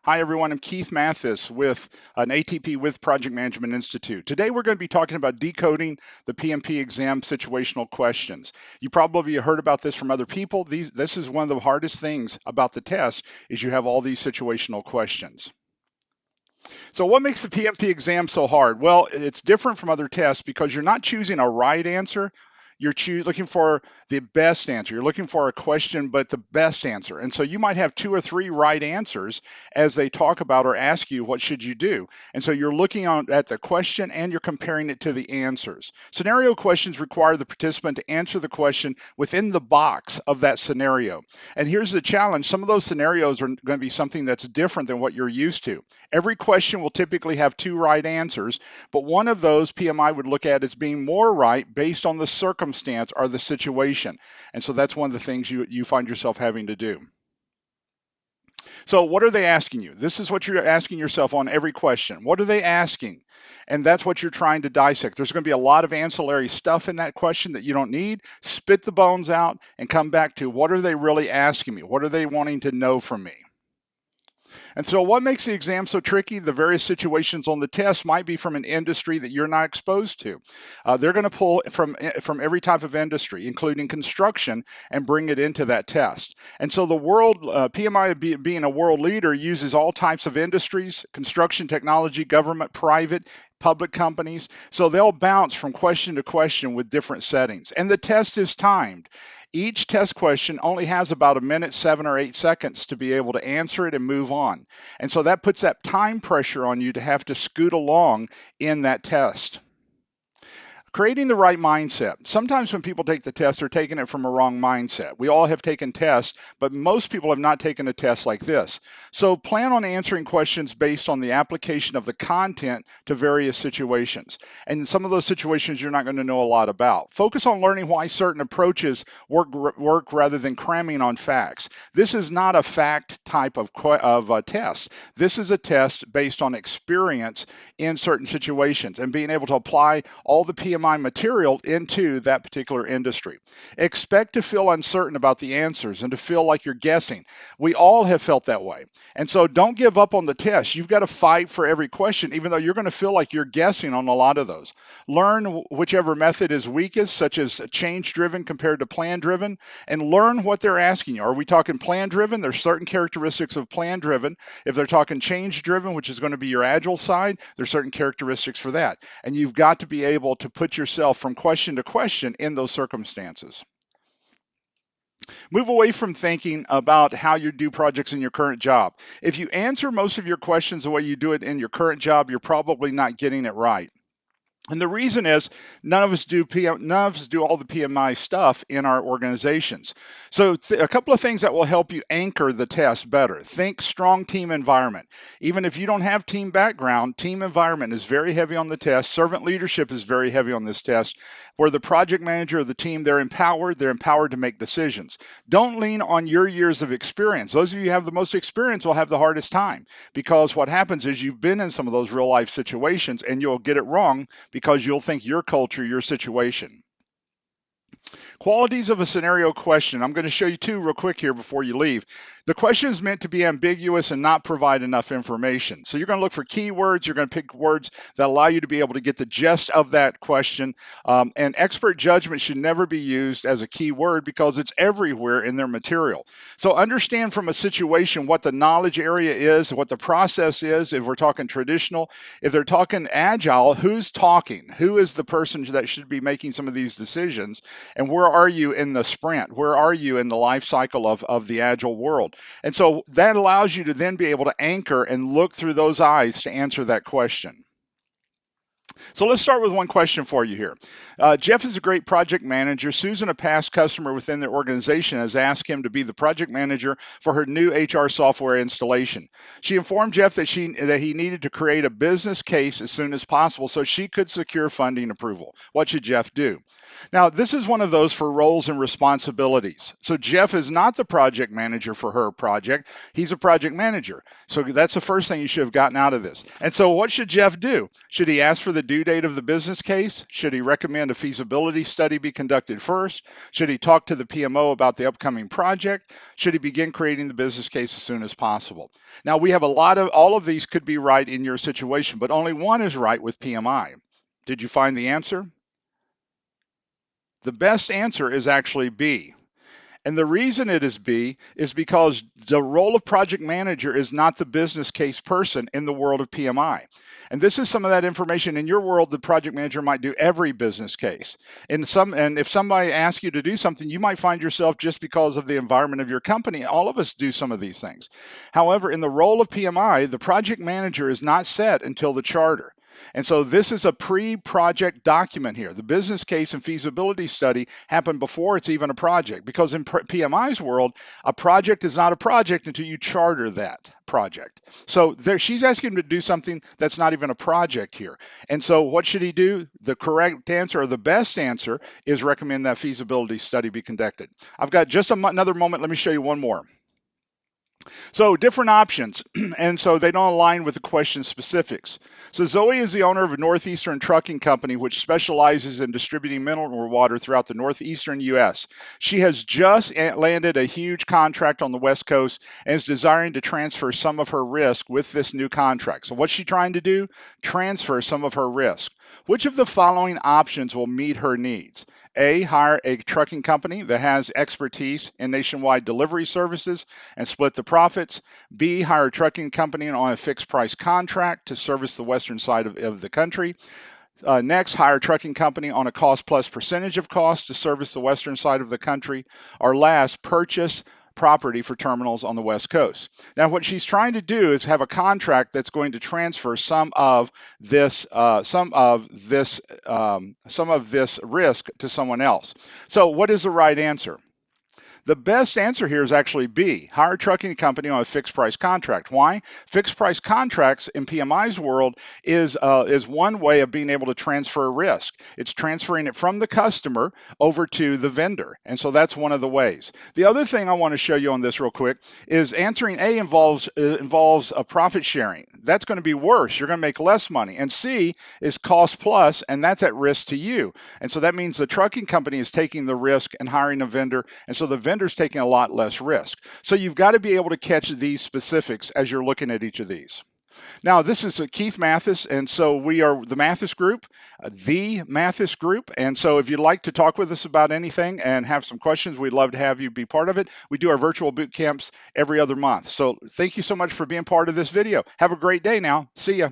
Hi, everyone. I'm Keith Mathis with an ATP with Project Management Institute. Today, we're going to be talking about decoding the PMP exam situational questions. You probably heard about this from other people. This is one of the hardest things about the test is you have all these situational questions. So what makes the PMP exam so hard? Well, it's different from other tests because you're not choosing a right answer. You're looking for the best answer. You're looking for a question, but the best answer. And so you might have two or three right answers as they talk about or ask you, what should you do? And so you're looking at the question and you're comparing it to the answers. Scenario questions require the participant to answer the question within the box of that scenario. And here's the challenge. Some of those scenarios are going to be something that's different than what you're used to. Every question will typically have two right answers, but one of those PMI would look at as being more right based on the circumstance or the situation. And so that's one of the things you find yourself having to do. So, what are they asking you? This is what you're asking yourself on every question. What are they asking? And that's what you're trying to dissect. There's going to be a lot of ancillary stuff in that question that you don't need. Spit the bones out and come back to what are they really asking me? What are they wanting to know from me? And so, what makes the exam so tricky? The various situations on the test might be from an industry that you're not exposed to. They're going to pull from every type of industry, including construction, and bring it into that test. And so, the world PMI being a world leader uses all types of industries: construction, technology, government, private, public companies. So they'll bounce from question to question with different settings. And the test is timed. Each test question only has about a minute, 7 or 8 seconds to be able to answer it and move on. And so that puts that time pressure on you to have to scoot along in that test. Creating the right mindset. Sometimes when people take the test, they're taking it from a wrong mindset. We all have taken tests, but most people have not taken a test like this. So plan on answering questions based on the application of the content to various situations. And in some of those situations, you're not going to know a lot about. Focus on learning why certain approaches work rather than cramming on facts. This is not a fact type of test. This is a test based on experience in certain situations and being able to apply all the PMI material into that particular industry. Expect to feel uncertain about the answers and to feel like you're guessing. We all have felt that way. And so don't give up on the test. You've got to fight for every question, even though you're going to feel like you're guessing on a lot of those. Learn whichever method is weakest, such as change driven compared to plan driven, and learn what they're asking you. Are we talking plan driven? There's certain characteristics of plan driven. If they're talking change driven, which is going to be your agile side, there's certain characteristics for that. And you've got to be able to put yourself from question to question in those circumstances. Move away from thinking about how you do projects in your current job. If you answer most of your questions the way you do it in your current job, you're probably not getting it right. And the reason is none of us do all the PMI stuff in our organizations. So a couple of things that will help you anchor the test better. Think strong team environment. Even if you don't have team background, team environment is very heavy on the test. Servant leadership is very heavy on this test. Where the project manager of the team, they're empowered to make decisions. Don't lean on your years of experience. Those of you who have the most experience will have the hardest time because what happens is you've been in some of those real life situations and you'll get it wrong because you'll think your culture, your situation. Qualities of a scenario question. I'm going to show you two real quick here before you leave. The question is meant to be ambiguous and not provide enough information. So you're going to look for keywords. You're going to pick words that allow you to be able to get the gist of that question. And expert judgment should never be used as a keyword because it's everywhere in their material. So understand from a situation what the knowledge area is, what the process is. If we're talking traditional, if they're talking agile, who's talking? Who is the person that should be making some of these decisions? And where are you in the sprint? Where are you in the life cycle of the agile world? And so that allows you to then be able to anchor and look through those eyes to answer that question. So let's start with one question for you here. Jeff is a great project manager. Susan, a past customer within their organization, has asked him to be the project manager for her new HR software installation. She informed Jeff that he needed to create a business case as soon as possible so she could secure funding approval. What should Jeff do? Now, this is one of those for roles and responsibilities. So Jeff is not the project manager for her project. He's a project manager. So that's the first thing you should have gotten out of this. And so what should Jeff do? Should he ask for for the due date of the business case? Should he recommend a feasibility study be conducted first? Should he talk to the PMO about the upcoming project? Should he begin creating the business case as soon as possible? Now, we have all of these could be right in your situation, but only one is right with PMI. Did you find the answer? The best answer is actually B. And the reason it is B is because the role of project manager is not the business case person in the world of PMI. And this is some of that information in your world. The project manager might do every business case. And if somebody asks you to do something, you might find yourself, just because of the environment of your company, all of us do some of these things. However, in the role of PMI, the project manager is not set until the charter. And so this is a pre-project document here. The business case and feasibility study happen before it's even a project, because in PMI's world, a project is not a project until you charter that project. So she's asking him to do something that's not even a project here. And so what should he do? The correct answer, or the best answer, is recommend that feasibility study be conducted. I've got just another moment. Let me show you one more. So different options, and so they don't align with the question specifics. So Zoe is the owner of a Northeastern trucking company which specializes in distributing mineral water throughout the northeastern U.S. She has just landed a huge contract on the West Coast and is desiring to transfer some of her risk with this new contract. So what's she trying to do? Transfer some of her risk. Which of the following options will meet her needs? A, hire a trucking company that has expertise in nationwide delivery services and split the profits. B, hire a trucking company on a fixed price contract to service the western side of the country. Next, hire a trucking company on a cost plus percentage of cost to service the western side of the country. Or last, purchase property for terminals on the West Coast. Now, what she's trying to do is have a contract that's going to transfer some of this risk to someone else. So, what is the right answer? The best answer here is actually B, hire a trucking company on a fixed price contract. Why? Fixed price contracts in PMI's world is one way of being able to transfer risk. It's transferring it from the customer over to the vendor. And so that's one of the ways. The other thing I want to show you on this real quick is answering A involves a profit sharing. That's going to be worse. You're going to make less money. And C is cost plus, and that's at risk to you. And so that means the trucking company is taking the risk and hiring a vendor. And so the vendor's taking a lot less risk. So you've got to be able to catch these specifics as you're looking at each of these. Now, this is Keith Mathis, and so we are the Mathis Group, the Mathis Group. And so if you'd like to talk with us about anything and have some questions, we'd love to have you be part of it. We do our virtual boot camps every other month. So thank you so much for being part of this video. Have a great day now. See ya.